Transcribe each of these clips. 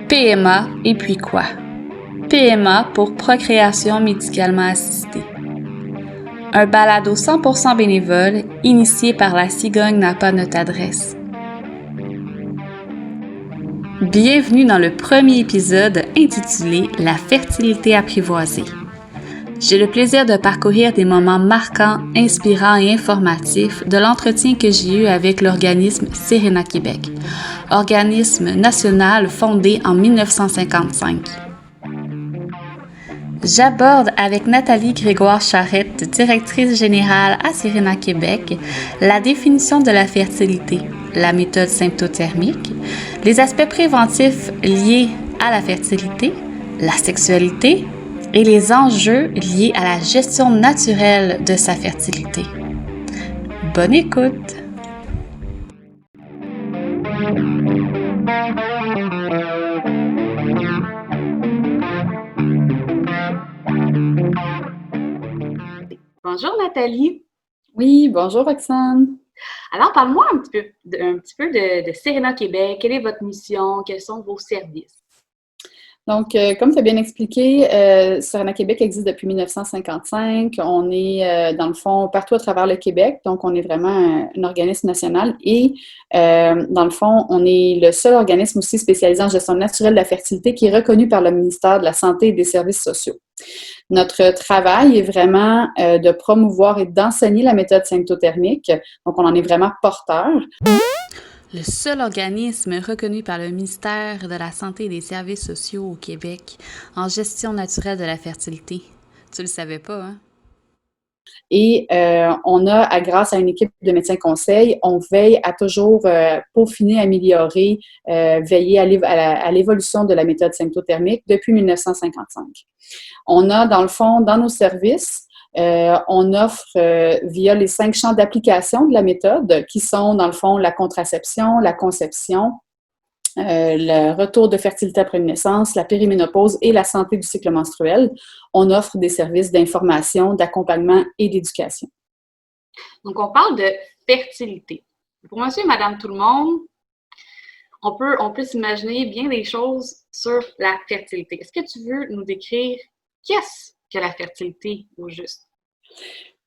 PMA et puis quoi? PMA pour procréation médicalement assistée. Un balado 100% bénévole initié par la Cigogne n'a pas notre adresse. Bienvenue dans le premier épisode intitulé « La fertilité apprivoisée ». J'ai le plaisir de parcourir des moments marquants, inspirants et informatifs de l'entretien que j'ai eu avec l'organisme Serena Québec, organisme national fondé en 1955. J'aborde avec Nathalie Grégoire-Charette, directrice générale à Serena Québec, la définition de la fertilité, la méthode symptothermique, les aspects préventifs liés à la fertilité, la sexualité et les enjeux liés à la gestion naturelle de sa fertilité. Bonne écoute! Bonjour Nathalie. Oui, bonjour Roxane. Alors, parle-moi un petit peu de Serena Québec. Quelle est votre mission? Quels sont vos services? Donc, comme tu as bien expliqué, Serena Québec existe depuis 1955. On est, dans le fond, partout à travers le Québec. Donc, on est vraiment un organisme national et, dans le fond, on est le seul organisme aussi spécialisé en gestion naturelle de la fertilité qui est reconnu par le ministère de la Santé et des Services sociaux. Notre travail est vraiment de promouvoir et d'enseigner la méthode symptothermique. Donc, on en est vraiment porteur. Le seul organisme reconnu par le ministère de la Santé et des Services sociaux au Québec en gestion naturelle de la fertilité. Tu le savais pas, hein? Et on a, grâce à une équipe de médecins conseils, on veille à toujours peaufiner, améliorer, veiller à l'évolution de la méthode symptothermique depuis 1955. On a, dans le fond, dans nos services, on offre via les 5 champs d'application de la méthode qui sont, dans le fond, la contraception, la conception, le retour de fertilité après une naissance, la périménopause et la santé du cycle menstruel. On offre des services d'information, d'accompagnement et d'éducation. Donc, on parle de fertilité. Pour monsieur et madame tout le monde, on peut s'imaginer bien des choses sur la fertilité. Est-ce que tu veux nous décrire qu'est-ce que la fertilité au juste?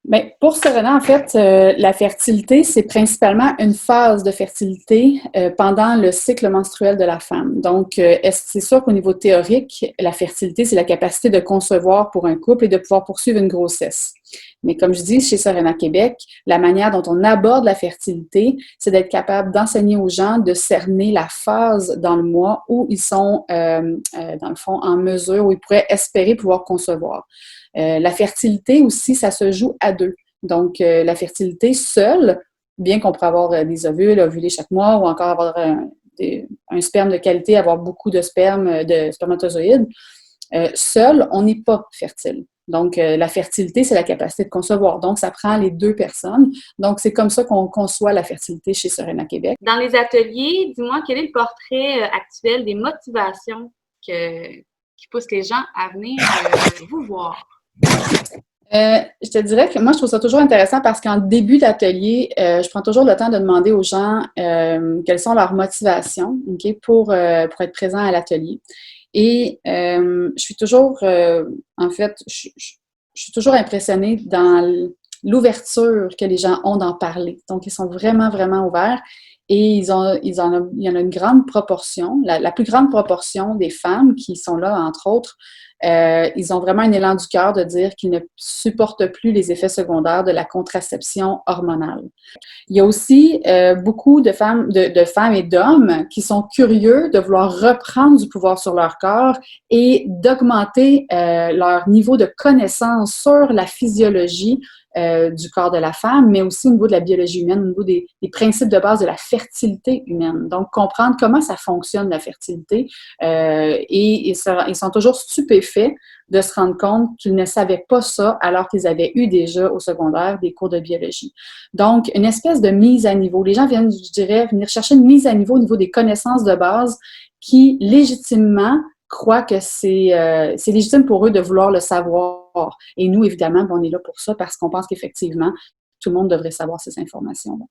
Bien, pour Serena, en fait, la fertilité, c'est principalement une phase de fertilité pendant le cycle menstruel de la femme. Donc, c'est sûr qu'au niveau théorique, la fertilité, c'est la capacité de concevoir pour un couple et de pouvoir poursuivre une grossesse. Mais comme je dis, chez Serena Québec, la manière dont on aborde la fertilité, c'est d'être capable d'enseigner aux gens de cerner la phase dans le mois où ils sont, dans le fond, en mesure, où ils pourraient espérer pouvoir concevoir. La fertilité aussi, ça se joue à deux. Donc, la fertilité seule, bien qu'on pourrait avoir des ovules, ovuler chaque mois ou encore avoir un sperme de qualité, avoir beaucoup de sperme, de spermatozoïdes, seul, on n'est pas fertile. Donc, la fertilité, c'est la capacité de concevoir. Donc, ça prend les deux personnes. Donc, c'est comme ça qu'on conçoit la fertilité chez Serena Québec. Dans les ateliers, dis-moi, quel est le portrait actuel des motivations qui poussent les gens à venir vous voir? Je te dirais que moi, je trouve ça toujours intéressant parce qu'en début d'atelier, je prends toujours le temps de demander aux gens quelles sont leurs motivations, okay, pour être présent à l'atelier. Et je suis toujours, en fait, je suis toujours impressionnée dans l'ouverture que les gens ont d'en parler. Donc, ils sont vraiment, vraiment ouverts. Et il y en a une grande proportion, la plus grande proportion des femmes qui sont là, entre autres, ils ont vraiment un élan du cœur de dire qu'ils ne supportent plus les effets secondaires de la contraception hormonale. Il y a aussi beaucoup de femmes et d'hommes qui sont curieux de vouloir reprendre du pouvoir sur leur corps et d'augmenter leur niveau de connaissance sur la physiologie du corps de la femme, mais aussi au niveau de la biologie humaine, au niveau des principes de base de la fertilité humaine. Donc, comprendre comment ça fonctionne, la fertilité. Et ils sont toujours stupéfaits de se rendre compte qu'ils ne savaient pas ça alors qu'ils avaient eu déjà au secondaire des cours de biologie. Donc, une espèce de mise à niveau. Les gens viennent, je dirais, venir chercher une mise à niveau au niveau des connaissances de base qui, légitimement, croient que c'est légitime pour eux de vouloir le savoir. Et nous, évidemment, on est là pour ça parce qu'on pense qu'effectivement, tout le monde devrait savoir ces informations-là.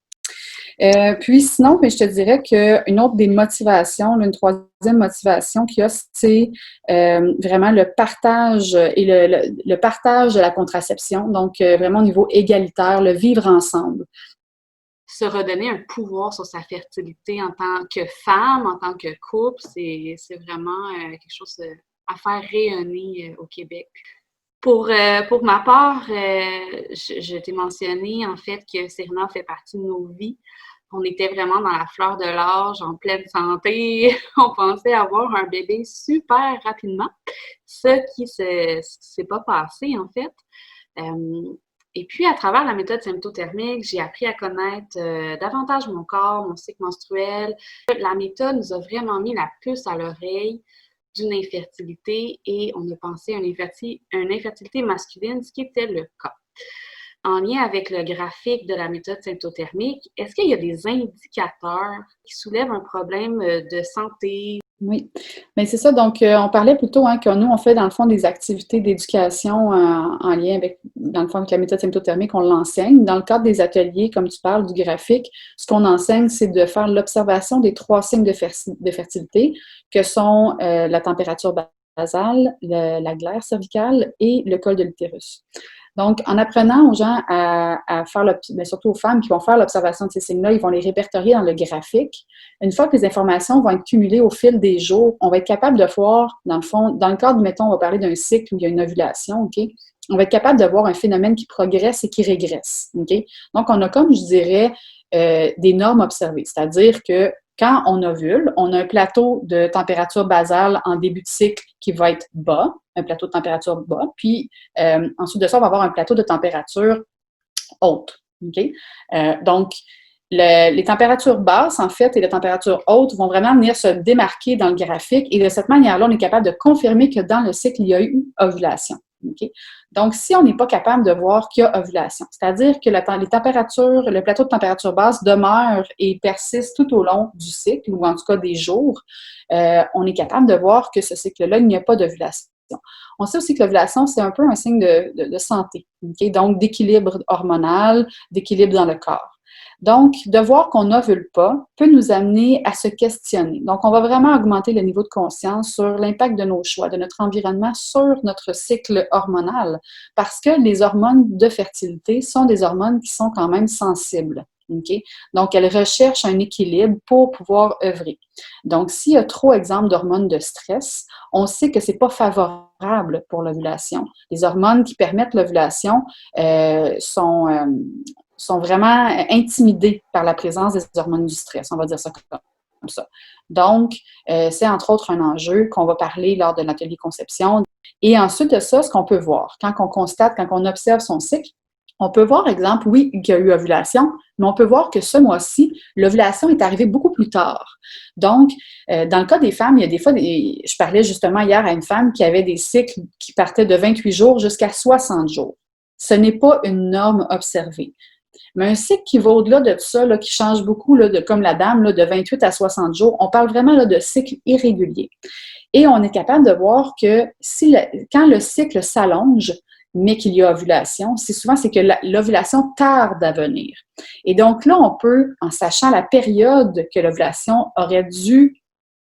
Puis sinon, je te dirais qu'une autre des motivations, là, une troisième motivation qu'il y a, c'est vraiment le partage et le partage de la contraception. Donc, vraiment au niveau égalitaire, le vivre ensemble. Se redonner un pouvoir sur sa fertilité en tant que femme, en tant que couple, c'est vraiment quelque chose à faire rayonner au Québec. Pour ma part, je t'ai mentionné en fait que Serena fait partie de nos vies. On était vraiment dans la fleur de l'âge, en pleine santé. On pensait avoir un bébé super rapidement, ce qui s'est pas passé en fait. Et puis, à travers la méthode symptothermique, j'ai appris à connaître davantage mon corps, mon cycle menstruel. La méthode nous a vraiment mis la puce à l'oreille d'une infertilité et on a pensé à une infertilité masculine, ce qui était le cas. En lien avec le graphique de la méthode symptothermique, est-ce qu'il y a des indicateurs qui soulèvent un problème de santé? Oui, mais c'est ça. Donc, on parlait plutôt que nous, on fait dans le fond des activités d'éducation en lien avec, dans le fond, avec la méthode symptothermique, on l'enseigne. Dans le cadre des ateliers, comme tu parles, du graphique, ce qu'on enseigne, c'est de faire l'observation des 3 signes de fertilité, que sont la température basale, la glaire cervicale et le col de l'utérus. Donc, en apprenant aux gens à faire, mais surtout aux femmes qui vont faire l'observation de ces signes-là, ils vont les répertorier dans le graphique. Une fois que les informations vont être cumulées au fil des jours, on va être capable de voir, dans le fond, dans le cadre, mettons, on va parler d'un cycle où il y a une ovulation, OK? On va être capable de voir un phénomène qui progresse et qui régresse, OK? Donc, on a, comme je dirais, des normes observées, c'est-à-dire que quand on ovule, on a un plateau de température basale en début de cycle qui va être bas, un plateau de température bas, puis ensuite de ça, on va avoir un plateau de température haute. Okay? Donc, les températures basses, en fait, et les températures hautes vont vraiment venir se démarquer dans le graphique et de cette manière-là, on est capable de confirmer que dans le cycle, il y a eu ovulation. Okay? Donc, si on n'est pas capable de voir qu'il y a ovulation, c'est-à-dire que les températures, le plateau de température basse demeure et persiste tout au long du cycle, ou en tout cas des jours, on est capable de voir que ce cycle-là, il n'y a pas d'ovulation. On sait aussi que l'ovulation, c'est un peu un signe de santé, okay? Donc d'équilibre hormonal, d'équilibre dans le corps. Donc, de voir qu'on n'ovule pas peut nous amener à se questionner. Donc, on va vraiment augmenter le niveau de conscience sur l'impact de nos choix, de notre environnement sur notre cycle hormonal, parce que les hormones de fertilité sont des hormones qui sont quand même sensibles. Okay? Donc, elles recherchent un équilibre pour pouvoir œuvrer. Donc, s'il y a trop, exemple, d'hormones de stress, on sait que ce n'est pas favorable pour l'ovulation. Les hormones qui permettent l'ovulation sont vraiment intimidées par la présence des hormones du stress, on va dire ça comme ça. Donc, c'est entre autres un enjeu qu'on va parler lors de l'atelier conception. Et ensuite de ça, ce qu'on peut voir, quand on constate, quand on observe son cycle, on peut voir, exemple, oui, qu'il y a eu ovulation, mais on peut voir que ce mois-ci, l'ovulation est arrivée beaucoup plus tard. Donc, dans le cas des femmes, il y a des fois, je parlais justement hier à une femme qui avait des cycles qui partaient de 28 jours jusqu'à 60 jours. Ce n'est pas une norme observée. Mais un cycle qui va au-delà de ça, là, qui change beaucoup, là, comme la dame, là, de 28 à 60 jours, on parle vraiment là, de cycle irrégulier. Et on est capable de voir que quand le cycle s'allonge, mais qu'il y a ovulation, c'est que l'ovulation tarde à venir. Et donc là, on peut, en sachant la période que l'ovulation aurait dû,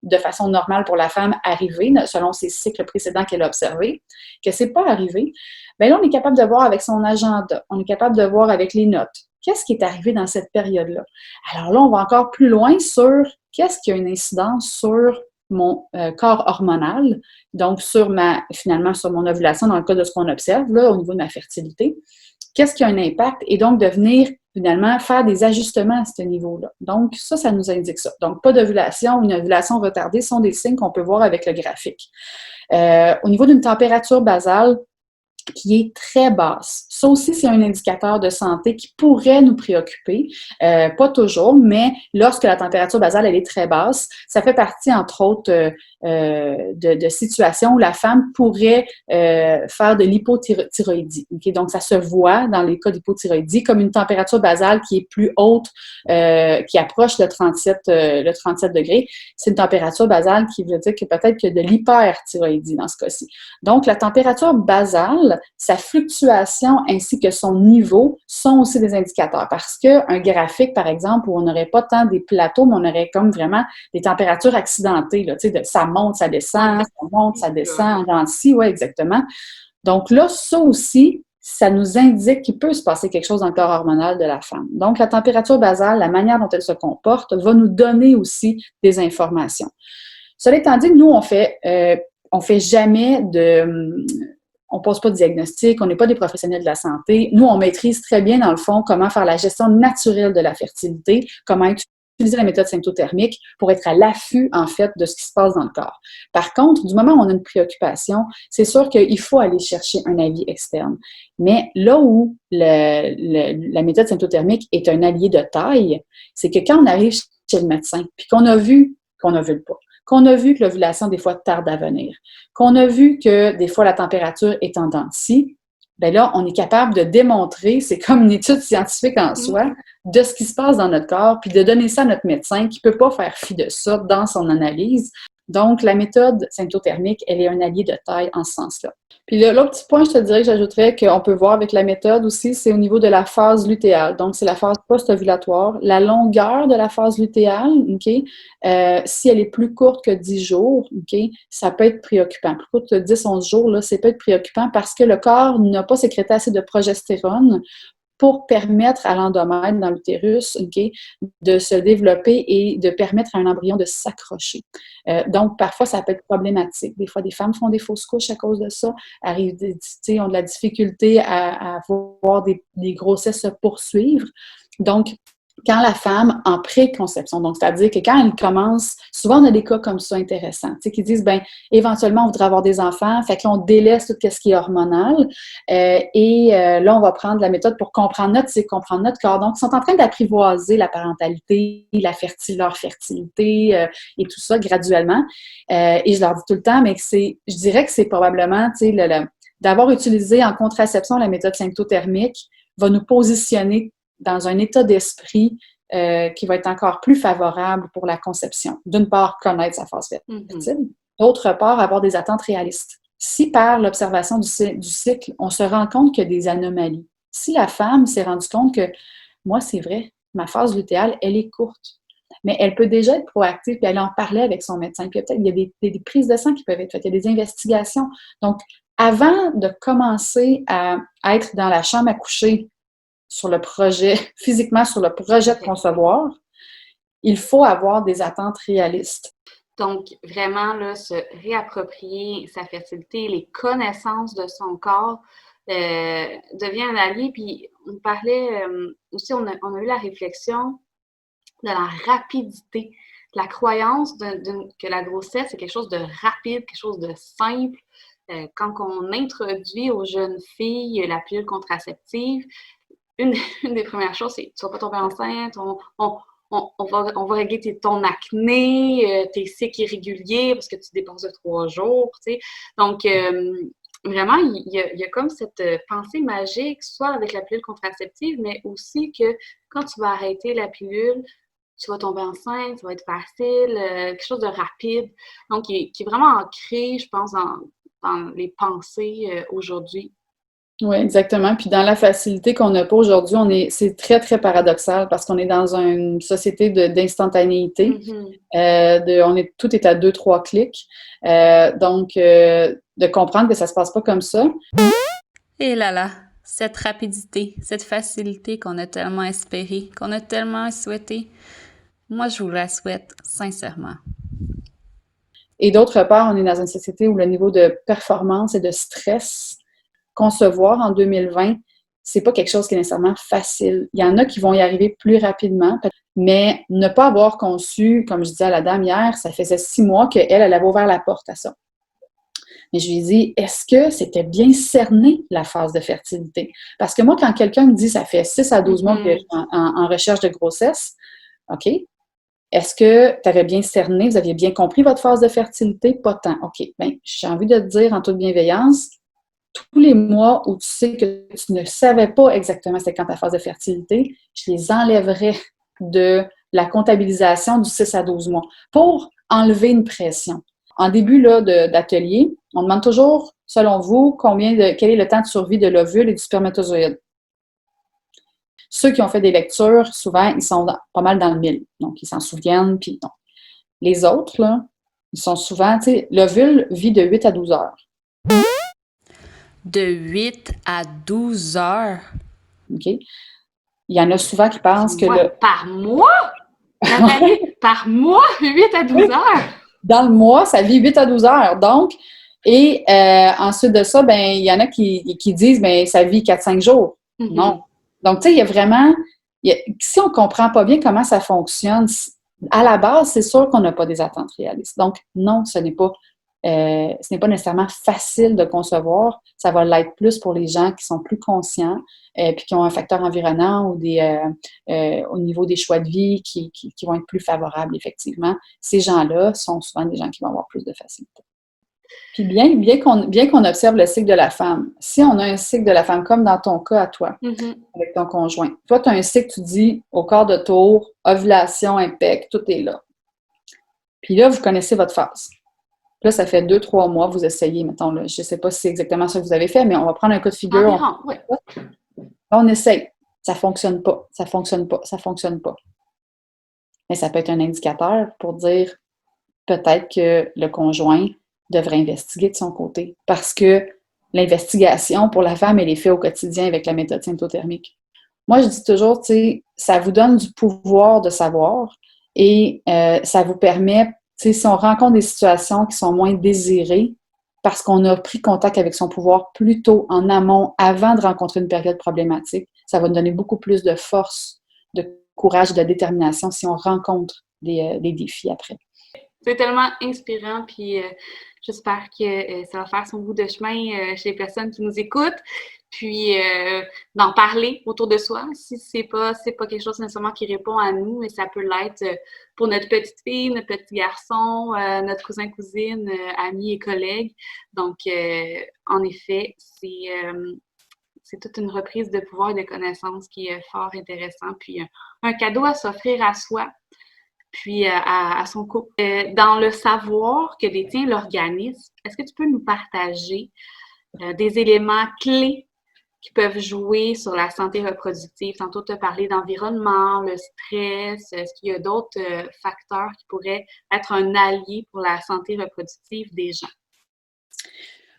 de façon normale pour la femme, arriver, selon ses cycles précédents qu'elle a observés, que c'est pas arrivé, bien là, on est capable de voir avec son agenda, on est capable de voir avec les notes, qu'est-ce qui est arrivé dans cette période-là. Alors là, on va encore plus loin sur qu'est-ce qui a une incidence sur mon corps hormonal, donc finalement sur mon ovulation dans le cas de ce qu'on observe là, au niveau de ma fertilité. Qu'est-ce qui a un impact? Et donc de venir finalement faire des ajustements à ce niveau-là. Donc ça nous indique ça. Donc pas d'ovulation ou une ovulation retardée sont des signes qu'on peut voir avec le graphique. Au niveau d'une température basale, qui est très basse. Ça aussi, c'est un indicateur de santé qui pourrait nous préoccuper. Pas toujours, mais lorsque la température basale elle est très basse, ça fait partie, entre autres, de situations où la femme pourrait faire de l'hypothyroïdie. Okay? Donc, ça se voit dans les cas d'hypothyroïdie comme une température basale qui est plus haute, qui approche le 37 degrés. C'est une température basale qui veut dire que peut-être qu'il y a de l'hyperthyroïdie dans ce cas-ci. Donc, la température basale hormonal, sa fluctuation ainsi que son niveau sont aussi des indicateurs. Parce qu'un graphique, par exemple, où on n'aurait pas tant des plateaux, mais on aurait comme vraiment des températures accidentées, là, tu sais, ça monte, ça descend, ça monte, ça descend, en dents de scie, oui, exactement. Donc là, ça aussi, ça nous indique qu'il peut se passer quelque chose dans le corps hormonal de la femme. Donc, la température basale, la manière dont elle se comporte, va nous donner aussi des informations. Cela étant dit, nous, on fait jamais on pose pas de diagnostic, on n'est pas des professionnels de la santé. Nous, on maîtrise très bien, dans le fond, comment faire la gestion naturelle de la fertilité, comment utiliser la méthode symptothermique pour être à l'affût, en fait, de ce qui se passe dans le corps. Par contre, du moment où on a une préoccupation, c'est sûr qu'il faut aller chercher un avis externe. Mais là où la méthode symptothermique est un allié de taille, c'est que quand on arrive chez le médecin, puis qu'on a vu qu'on n'ovule pas, qu'on a vu que l'ovulation, des fois, tarde à venir, qu'on a vu que, des fois, la température est en dents de scie, bien là, on est capable de démontrer, c'est comme une étude scientifique en soi, de ce qui se passe dans notre corps, puis de donner ça à notre médecin qui ne peut pas faire fi de ça dans son analyse. Donc, la méthode symptothermique, elle est un allié de taille en ce sens-là. Puis l'autre petit point, je te dirais que j'ajouterais qu'on peut voir avec la méthode aussi, c'est au niveau de la phase lutéale. Donc, c'est la phase post-ovulatoire. La longueur de la phase lutéale, OK, si elle est plus courte que 10 jours, OK, ça peut être préoccupant. Plus courte que 10-11 jours, là, ça peut être préoccupant parce que le corps n'a pas sécrété assez de progestérone pour permettre à l'endomètre dans l'utérus, okay, de se développer et de permettre à un embryon de s'accrocher. Donc, parfois, ça peut être problématique. Des fois, des femmes font des fausses couches à cause de ça, ont de la difficulté à voir des grossesses se poursuivre. Donc, quand la femme en préconception, donc c'est-à-dire que quand elle commence, souvent on a des cas comme ça intéressants, tu sais, qui disent, ben éventuellement on voudrait avoir des enfants, fait que là on délaisse tout ce qui est hormonal, là on va prendre la méthode pour comprendre notre corps. Donc ils sont en train d'apprivoiser la parentalité, leur fertilité et tout ça graduellement. Et je leur dis tout le temps, mais je dirais que c'est probablement, tu sais, d'avoir utilisé en contraception la méthode symptothermique va nous positionner dans un état d'esprit qui va être encore plus favorable pour la conception. D'une part, connaître sa phase fertile. D'autre part, avoir des attentes réalistes. Si par l'observation du cycle, on se rend compte qu'il y a des anomalies, si la femme s'est rendue compte que, moi, c'est vrai, ma phase lutéale, elle est courte, mais elle peut déjà être proactive puis aller en parler avec son médecin. Puis peut-être il y a des prises de sang qui peuvent être faites, il y a des investigations. Donc, avant de commencer à être dans la chambre à coucher sur le projet, physiquement sur le projet de concevoir, il faut avoir des attentes réalistes. Donc, vraiment, là, se réapproprier sa fertilité, les connaissances de son corps devient un allié. Puis, on parlait aussi, on a eu la réflexion de la rapidité, la croyance que la grossesse, c'est quelque chose de rapide, quelque chose de simple. Quand on introduit aux jeunes filles la pilule contraceptive, une des premières choses, c'est tu vas pas tomber enceinte, on va régler ton acné, tes cycles irréguliers parce que tu dépenses de 3 jours, tu sais. Donc, vraiment, il y a comme cette pensée magique, soit avec la pilule contraceptive, mais aussi que quand tu vas arrêter la pilule, tu vas tomber enceinte, ça va être facile, quelque chose de rapide. Donc, qui est vraiment ancré, je pense, dans les pensées aujourd'hui. Oui, exactement. Puis dans la facilité qu'on n'a pas aujourd'hui, c'est très, très paradoxal parce qu'on est dans une société d'instantanéité. Tout est à 2-3 clics. Donc, de comprendre que ça se passe pas comme ça. Et là, cette rapidité, cette facilité qu'on a tellement espérée, qu'on a tellement souhaité, moi, je vous la souhaite sincèrement. Et d'autre part, on est dans une société où le niveau de performance et de stress concevoir en 2020, c'est pas quelque chose qui est nécessairement facile. Il y en a qui vont y arriver plus rapidement, mais ne pas avoir conçu, comme je disais à la dame hier, ça faisait 6 mois qu'elle avait ouvert la porte à ça. Mais je lui ai dit, est-ce que c'était bien cerné la phase de fertilité? Parce que moi, quand quelqu'un me dit ça fait 6 à 12 mois que je suis en recherche de grossesse, OK, est-ce que tu avais bien cerné, vous aviez bien compris votre phase de fertilité? Pas tant. OK, bien, j'ai envie de te dire en toute bienveillance, tous les mois où tu sais que tu ne savais pas exactement c'était quand ta phase de fertilité, je les enlèverais de la comptabilisation du 6 à 12 mois pour enlever une pression. en début là, d'atelier, on demande toujours, selon vous, quel est le temps de survie de l'ovule et du spermatozoïde. Ceux qui ont fait des lectures, souvent, ils sont pas mal dans le mille. Donc, ils s'en souviennent, puis non. Les autres, là, ils sont souvent, tu sais, l'ovule vit de 8 à 12 heures. De 8 à 12 heures? OK? Il y en a souvent qui pensent que Par mois? Nathalie, par mois, 8 à 12 heures? Dans le mois, ça vit 8 à 12 heures. Donc, et ensuite de ça, ben il y en a qui disent, ben ça vit 4-5 jours. Mm-hmm. Non. Donc, tu sais, il y a vraiment, si on ne comprend pas bien comment ça fonctionne, à la base, c'est sûr qu'on n'a pas des attentes réalistes. Donc, non, ce n'est pas nécessairement facile de concevoir. Ça va l'être plus pour les gens qui sont plus conscients puis qui ont un facteur environnant ou au niveau des choix de vie qui vont être plus favorables, effectivement. Ces gens-là sont souvent des gens qui vont avoir plus de facilité. Puis bien qu'on observe le cycle de la femme, si on a un cycle de la femme, comme dans ton cas à toi, avec ton conjoint, toi, tu as un cycle, tu dis, au quart de tour, ovulation, impec, tout est là. Puis là, vous connaissez votre phase. Là, ça fait 2-3 mois, vous essayez, mettons, là, je ne sais pas si c'est exactement ça que vous avez fait, mais on va prendre un cas de figure. On essaye. Ça ne fonctionne pas, ça ne fonctionne pas, ça ne fonctionne pas. Mais ça peut être un indicateur pour dire peut-être que le conjoint devrait investiguer de son côté. Parce que l'investigation pour la femme, elle est faite au quotidien avec la méthode symptothermique. Moi, je dis toujours, tu sais, ça vous donne du pouvoir de savoir et ça vous permet, tu sais, si on rencontre des situations qui sont moins désirées, parce qu'on a pris contact avec son pouvoir plus tôt, en amont, avant de rencontrer une période problématique, ça va nous donner beaucoup plus de force, de courage, de détermination si on rencontre des défis après. C'est tellement inspirant, puis j'espère que ça va faire son bout de chemin chez les personnes qui nous écoutent, puis d'en parler autour de soi. Si c'est pas quelque chose nécessairement qui répond à nous, mais ça peut l'être pour notre petite fille, notre petit garçon, notre cousin, cousine, amis et collègues. Donc, en effet, c'est toute une reprise de pouvoir et de connaissances qui est fort intéressant, puis un cadeau à s'offrir à soi, puis à son couple. Dans le savoir que détient l'organisme, est-ce que tu peux nous partager des éléments clés qui peuvent jouer sur la santé reproductive? Tantôt, tu as parlé d'environnement, le stress. Est-ce qu'il y a d'autres facteurs qui pourraient être un allié pour la santé reproductive des gens?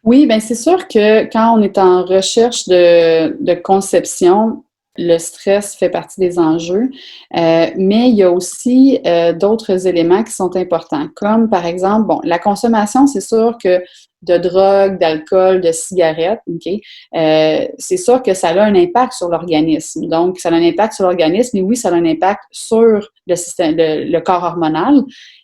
Oui, bien c'est sûr que quand on est en recherche de conception, le stress fait partie des enjeux, mais il y a aussi d'autres éléments qui sont importants, comme par exemple, bon, la consommation, c'est sûr que de drogue, d'alcool, de cigarettes, OK, c'est sûr que ça a un impact sur l'organisme. Donc, ça a un impact sur l'organisme, et oui, ça a un impact sur le système, le corps hormonal.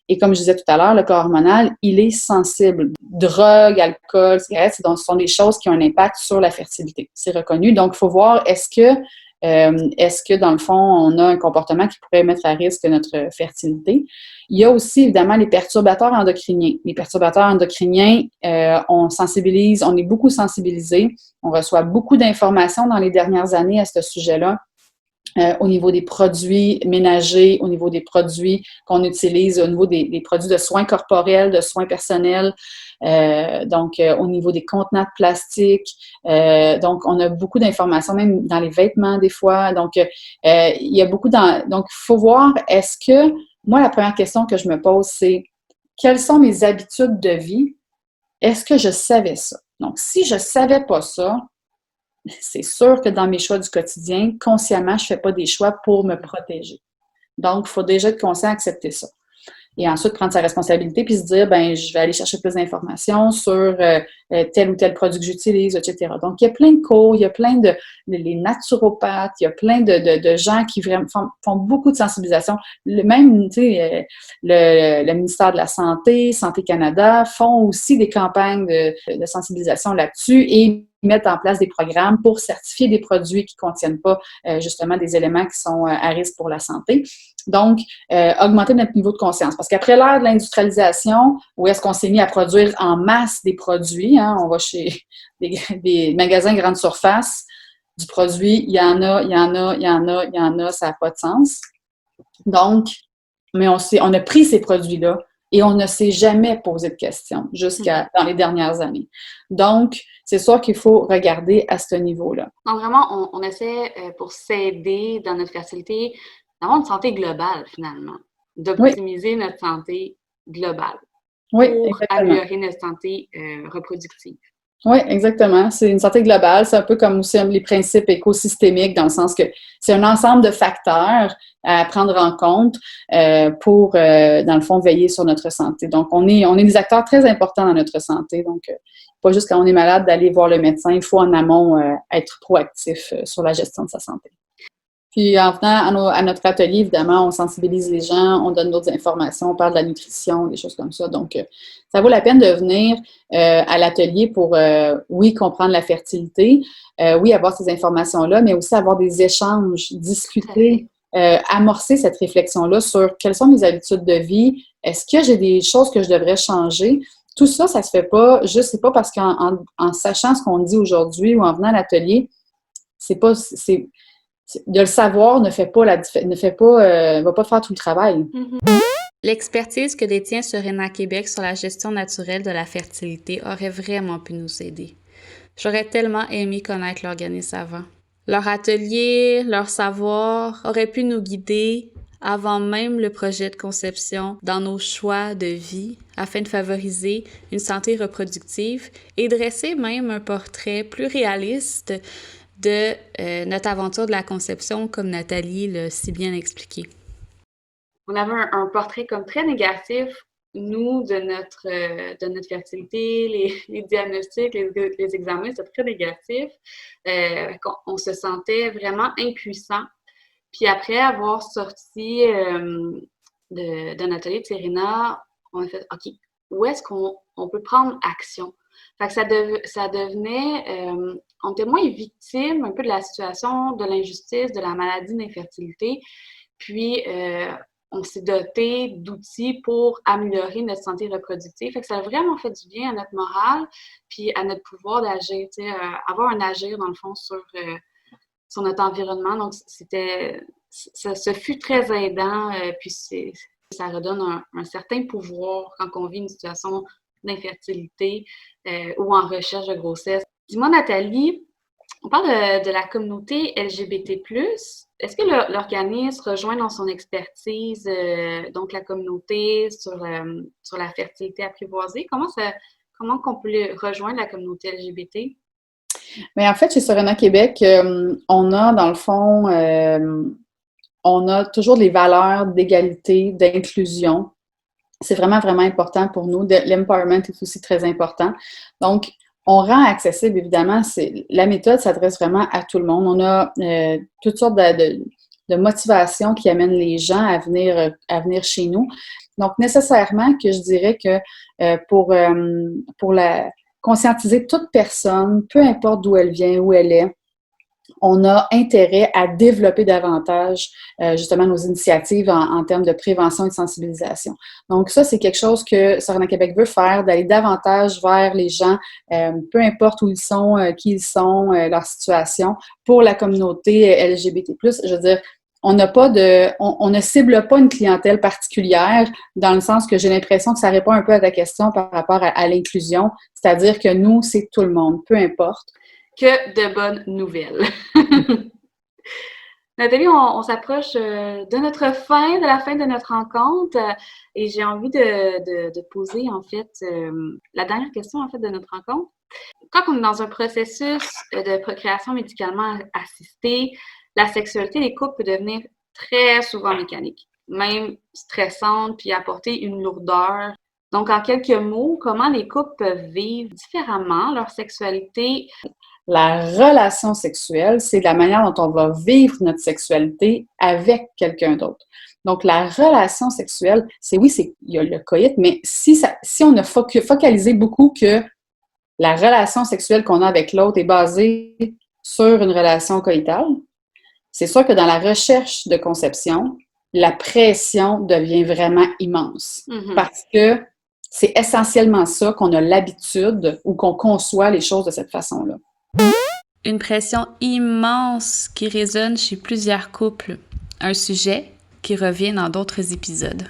Et comme je disais tout à l'heure, le corps hormonal, il est sensible. Drogue, alcool, cigarettes, ce sont des choses qui ont un impact sur la fertilité. C'est reconnu. Donc, il faut voir, est-ce que, dans le fond, on a un comportement qui pourrait mettre à risque notre fertilité? Il y a aussi, évidemment, les perturbateurs endocriniens. Les perturbateurs endocriniens, on est beaucoup sensibilisés. On reçoit beaucoup d'informations dans les dernières années à ce sujet-là. Au niveau des produits ménagers, au niveau des produits qu'on utilise, au niveau des produits de soins corporels, de soins personnels, donc au niveau des contenants de plastique. Donc, on a beaucoup d'informations, même dans les vêtements des fois. Donc, il y a beaucoup donc, il faut voir, est-ce que, moi, la première question que je me pose, c'est quelles sont mes habitudes de vie? Est-ce que je savais ça? Donc, si je ne savais pas ça, c'est sûr que dans mes choix du quotidien, consciemment, je ne fais pas des choix pour me protéger. Donc, il faut déjà être conscient d'accepter ça. Et ensuite, prendre sa responsabilité puis se dire, ben je vais aller chercher plus d'informations sur tel ou tel produit que j'utilise, etc. Donc, il y a plein de cours, il y a plein les naturopathes, il y a plein de gens qui vraiment font beaucoup de sensibilisation. Même, tu sais, le ministère de la Santé Canada font aussi des campagnes de sensibilisation là-dessus et mettent en place des programmes pour certifier des produits qui ne contiennent pas justement des éléments qui sont à risque pour la santé. Donc, augmenter notre niveau de conscience. Parce qu'après l'ère de l'industrialisation, où est-ce qu'on s'est mis à produire en masse des produits, hein, on va chez des magasins grande surface, du produit, il y en a, ça n'a pas de sens. Donc, mais on a pris ces produits-là et on ne s'est jamais posé de questions jusqu'à dans les dernières années. Donc, c'est sûr qu'il faut regarder à ce niveau-là. Donc, vraiment, on essaie, pour s'aider dans notre fertilité, d'avoir une santé globale, finalement, Oui, d'optimiser notre santé globale oui, pour exactement. améliorer notre santé reproductive. Oui, exactement. C'est une santé globale. C'est un peu comme aussi les principes écosystémiques, dans le sens que c'est un ensemble de facteurs à prendre en compte pour, dans le fond, veiller sur notre santé. Donc, on est des acteurs très importants dans notre santé. Donc, pas juste quand on est malade d'aller voir le médecin. Il faut en amont être proactif sur la gestion de sa santé. Puis en venant à notre atelier, évidemment, on sensibilise les gens, on donne d'autres informations, on parle de la nutrition, des choses comme ça. Donc, ça vaut la peine de venir à l'atelier pour, oui, comprendre la fertilité, oui, avoir ces informations-là, mais aussi avoir des échanges, discuter, amorcer cette réflexion-là sur quelles sont mes habitudes de vie, est-ce que j'ai des choses que je devrais changer? Tout ça, ça se fait pas, juste, c'est pas parce qu'en sachant ce qu'on dit aujourd'hui ou en venant à l'atelier, de le savoir ne fait pas va pas faire tout le travail. L'expertise que détient Serena Québec sur la gestion naturelle de la fertilité aurait vraiment pu nous aider. J'aurais tellement aimé connaître l'organisme avant. Leur atelier, leur savoir auraient pu nous guider avant même le projet de conception dans nos choix de vie afin de favoriser une santé reproductive et dresser même un portrait plus réaliste de notre aventure de la conception, comme Nathalie l'a si bien expliqué. On avait un portrait comme très négatif, nous, de notre fertilité, les diagnostics, les examens, c'était très négatif. On se sentait vraiment impuissant. Puis après avoir sorti d'un atelier de Serena, on a fait « OK, où est-ce qu'on peut prendre action? » Fait que ça devenait, on était moins victime un peu de la situation, de l'injustice, de la maladie, de l'infertilité. Puis, on s'est doté d'outils pour améliorer notre santé reproductive. Fait que ça a vraiment fait du bien à notre morale, puis à notre pouvoir d'agir, tu sais, avoir un agir, dans le fond, sur notre environnement. Donc, ça fut très aidant, puis ça redonne un certain pouvoir quand on vit une situation d'infertilité ou en recherche de grossesse. Dis-moi, Nathalie, on parle de la communauté LGBT+. Est-ce que l'organisme rejoint dans son expertise donc la communauté sur la fertilité apprivoisée? Comment qu'on peut rejoindre la communauté LGBT? Mais en fait, chez Serena Québec, on a, dans le fond, on a toujours des valeurs d'égalité, d'inclusion. C'est vraiment, vraiment important pour nous. L'empowerment est aussi très important. Donc, on rend accessible, évidemment, la méthode s'adresse vraiment à tout le monde. On a toutes sortes de motivations qui amènent les gens à venir chez nous. Donc, nécessairement que je dirais que pour conscientiser toute personne, peu importe d'où elle vient, où elle est, on a intérêt à développer davantage justement nos initiatives en termes de prévention et de sensibilisation. Donc ça, c'est quelque chose que Serena Québec veut faire, d'aller davantage vers les gens, peu importe où ils sont, qui ils sont, leur situation, pour la communauté LGBT+. Je veux dire, on ne cible pas une clientèle particulière, dans le sens que j'ai l'impression que ça répond un peu à ta question par rapport à l'inclusion, c'est-à-dire que nous, c'est tout le monde, peu importe. Que de bonnes nouvelles. Nathalie, on s'approche de la fin de notre rencontre et j'ai envie de poser en fait la dernière question en fait de notre rencontre. Quand on est dans un processus de procréation médicalement assistée, la sexualité des couples peut devenir très souvent mécanique, même stressante, puis apporter une lourdeur. Donc, en quelques mots, comment les couples peuvent vivre différemment leur sexualité? La relation sexuelle, c'est la manière dont on va vivre notre sexualité avec quelqu'un d'autre. Donc, la relation sexuelle, il y a le coït, mais si on a focalisé beaucoup que la relation sexuelle qu'on a avec l'autre est basée sur une relation coïtale, c'est sûr que dans la recherche de conception, la pression devient vraiment immense. Mm-hmm. Parce que c'est essentiellement ça qu'on a l'habitude ou qu'on conçoit les choses de cette façon-là. Une pression immense qui résonne chez plusieurs couples. Un sujet qui revient dans d'autres épisodes.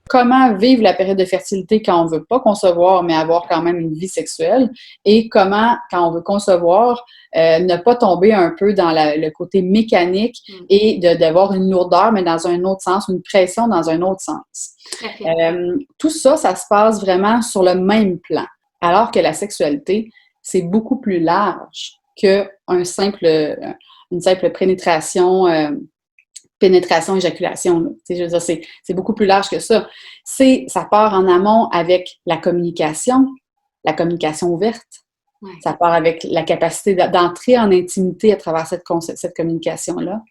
comment vivre la période de fertilité quand on ne veut pas concevoir, mais avoir quand même une vie sexuelle, et comment, quand on veut concevoir, ne pas tomber un peu dans le côté mécanique et d'avoir une lourdeur, mais dans un autre sens, une pression dans un autre sens. Tout ça, ça se passe vraiment sur le même plan, alors que la sexualité, c'est beaucoup plus large qu'une simple pénétration-éjaculation. Je veux dire, c'est beaucoup plus large que ça. Ça part en amont avec la communication ouverte. Ouais. Ça part avec la capacité d'entrer en intimité à travers cette communication-là.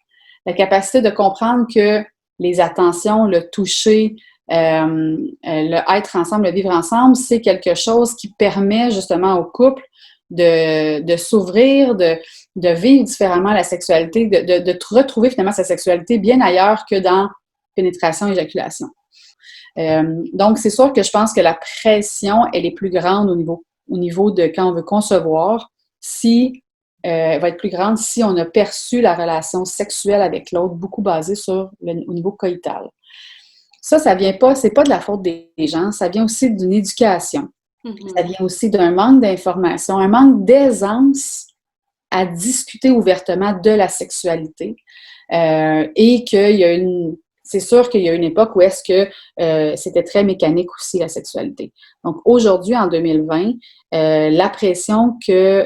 La capacité de comprendre que les attentions, le toucher, le être ensemble, le vivre ensemble, c'est quelque chose qui permet justement au couple de s'ouvrir, de vivre différemment la sexualité, de retrouver finalement sa sexualité bien ailleurs que dans pénétration, éjaculation. Donc, c'est sûr que je pense que la pression, elle est plus grande au niveau de quand on veut concevoir, elle va être plus grande si on a perçu la relation sexuelle avec l'autre beaucoup basée au niveau coïtal. Ça vient pas, c'est pas de la faute des gens, ça vient aussi d'une éducation. Ça vient aussi d'un manque d'information, un manque d'aisance à discuter ouvertement de la sexualité. Et c'est sûr qu'il y a une époque où est-ce que c'était très mécanique aussi, la sexualité. Donc, aujourd'hui, en 2020, la pression que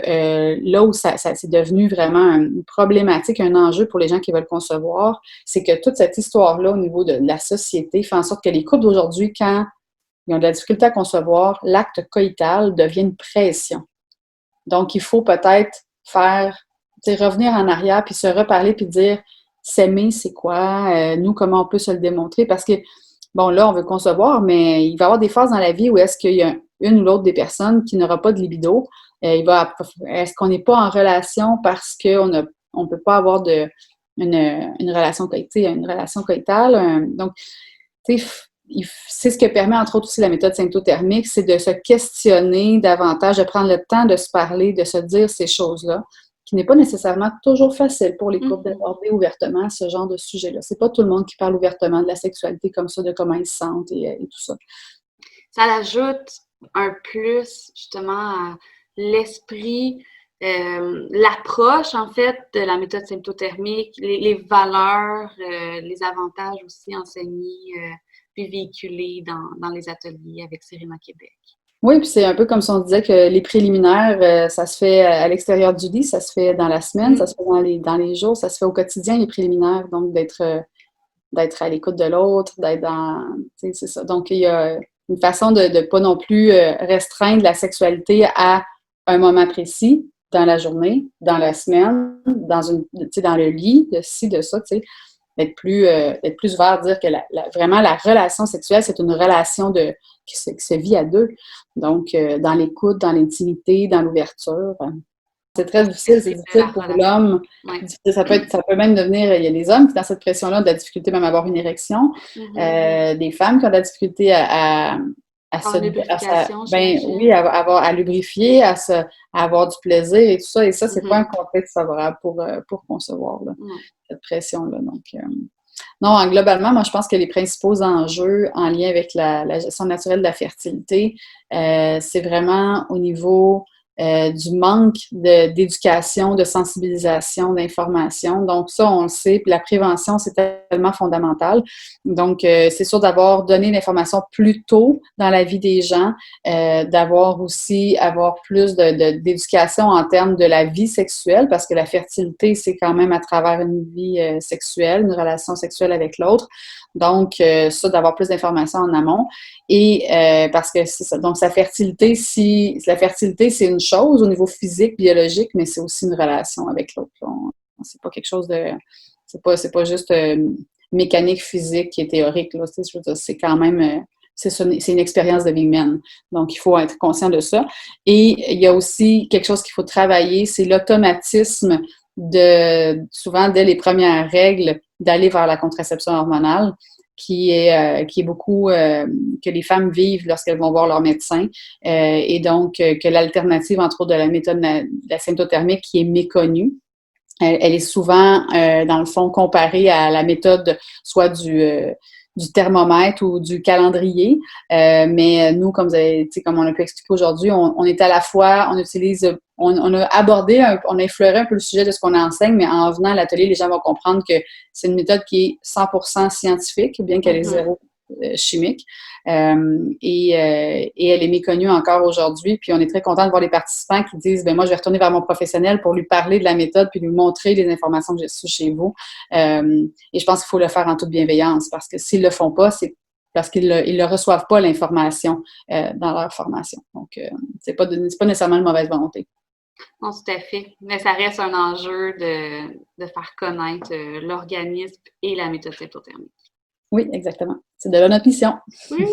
là où ça c'est devenu vraiment une problématique, un enjeu pour les gens qui veulent concevoir, c'est que toute cette histoire-là au niveau de la société fait en sorte que les couples d'aujourd'hui, quand ils ont de la difficulté à concevoir, l'acte coïtal devient une pression. Donc, il faut peut-être revenir en arrière, puis se reparler, puis dire s'aimer, c'est quoi? Nous, comment on peut se le démontrer? Parce que, bon, là, on veut concevoir, mais il va y avoir des phases dans la vie où est-ce qu'il y a une ou l'autre des personnes qui n'aura pas de libido. Est-ce qu'on n'est pas en relation parce qu'on ne peut pas avoir une relation coïtale? Donc, tu sais, c'est ce que permet, entre autres, aussi la méthode symptothermique, c'est de se questionner davantage, de prendre le temps de se parler, de se dire ces choses-là, qui n'est pas nécessairement toujours facile pour les couples d'aborder ouvertement ce genre de sujet-là. C'est pas tout le monde qui parle ouvertement de la sexualité comme ça, de comment ils se sentent et tout ça. Ça ajoute un plus, justement, à l'esprit, l'approche, en fait, de la méthode symptothermique, les valeurs, les avantages aussi enseignés puis véhiculés dans les ateliers avec Serena Québec. Oui, puis c'est un peu comme si on disait que les préliminaires, ça se fait à l'extérieur du lit, ça se fait dans la semaine, ça se fait dans les jours, ça se fait au quotidien, les préliminaires, donc d'être à l'écoute de l'autre, d'être dans... Tu sais, c'est ça. Donc, il y a une façon de ne pas non plus restreindre la sexualité à un moment précis, dans la journée, dans la semaine, dans le lit, de ci, de ça, tu sais. D'être plus ouvert à dire que vraiment la relation sexuelle, c'est une relation qui se vit à deux. Donc, dans l'écoute, dans l'intimité, dans l'ouverture. C'est très difficile, c'est difficile pour l'homme. Ouais. Ça peut même devenir, il y a des hommes qui, dans cette pression-là, ont de la difficulté même à avoir une érection. Des femmes qui ont de la difficulté à lubrifier, à avoir du plaisir et tout ça. Et ça, c'est pas un contexte favorable pour concevoir cette pression-là. Donc, non, globalement, moi, je pense que les principaux enjeux en lien avec la gestion naturelle de la fertilité, c'est vraiment au niveau du manque d'éducation, de sensibilisation, d'information. Donc, ça, on le sait, puis la prévention, c'est tellement fondamental. Donc, c'est sûr d'avoir donné l'information plus tôt dans la vie des gens, avoir plus d'éducation en termes de la vie sexuelle, parce que la fertilité, c'est quand même à travers une vie sexuelle, une relation sexuelle avec l'autre. Donc, ça, d'avoir plus d'informations en amont. Et parce que c'est ça. Donc, la fertilité, c'est une chose au niveau physique, biologique, mais c'est aussi une relation avec l'autre. C'est pas quelque chose de... C'est pas juste mécanique, physique qui est théorique. Là, je veux dire, c'est quand même... c'est une expérience de vie humaine. Donc, il faut être conscient de ça. Et il y a aussi quelque chose qu'il faut travailler, c'est l'automatisme souvent, dès les premières règles, d'aller vers la contraception hormonale, qui est beaucoup que les femmes vivent lorsqu'elles vont voir leur médecin. Et donc, que l'alternative, entre autres, de la méthode de la symptothermique qui est méconnue, elle est souvent, dans le fond, comparée à la méthode soit du du thermomètre ou du calendrier. Mais nous, comme comme on a pu expliquer aujourd'hui, on est à la fois, on a abordé, on a effleuré un peu le sujet de ce qu'on enseigne, mais en venant à l'atelier, les gens vont comprendre que c'est une méthode qui est 100% scientifique, bien qu'elle est zéro chimique. Et elle est méconnue encore aujourd'hui. Puis on est très content de voir les participants qui disent, moi, je vais retourner vers mon professionnel pour lui parler de la méthode puis lui montrer les informations que j'ai reçues chez vous. Et je pense qu'il faut le faire en toute bienveillance parce que s'ils le font pas, c'est parce qu'ils ne reçoivent pas l'information dans leur formation. Donc, c'est pas nécessairement une mauvaise volonté. Non, tout à fait. Mais ça reste un enjeu de faire connaître l'organisme et la méthode symptothermique. Oui, exactement. C'est de là notre mission. Oui,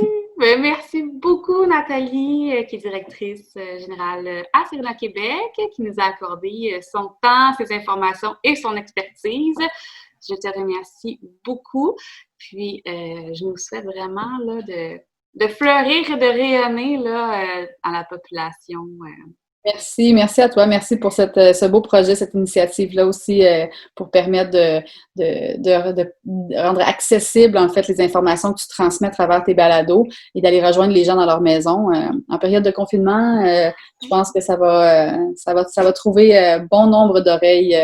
merci beaucoup, Nathalie, qui est directrice générale à Serena Québec, qui nous a accordé son temps, ses informations et son expertise. Je te remercie beaucoup. Puis, je nous souhaite vraiment là, de fleurir et de rayonner là, à la population. Merci à toi. Merci pour ce beau projet, cette initiative-là aussi pour permettre de rendre accessible en fait les informations que tu transmets à travers tes balados et d'aller rejoindre les gens dans leur maison. En période de confinement, je pense que ça va trouver bon nombre d'oreilles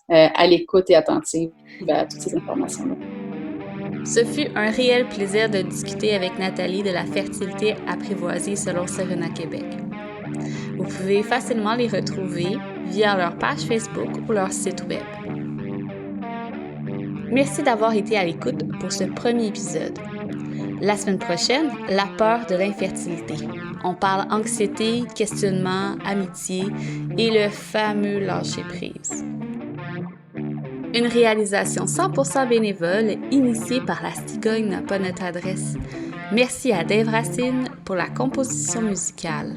à l'écoute et attentives à toutes ces informations-là. Ce fut un réel plaisir de discuter avec Nathalie de la fertilité apprivoisée selon Serena Québec. Vous pouvez facilement les retrouver via leur page Facebook ou leur site web. Merci d'avoir été à l'écoute pour ce premier épisode. La semaine prochaine, la peur de l'infertilité. On parle anxiété, questionnement, amitié et le fameux lâcher-prise. Une réalisation 100% bénévole initiée par la Cigogne n'a pas notre adresse. Merci à Dave Racine pour la composition musicale.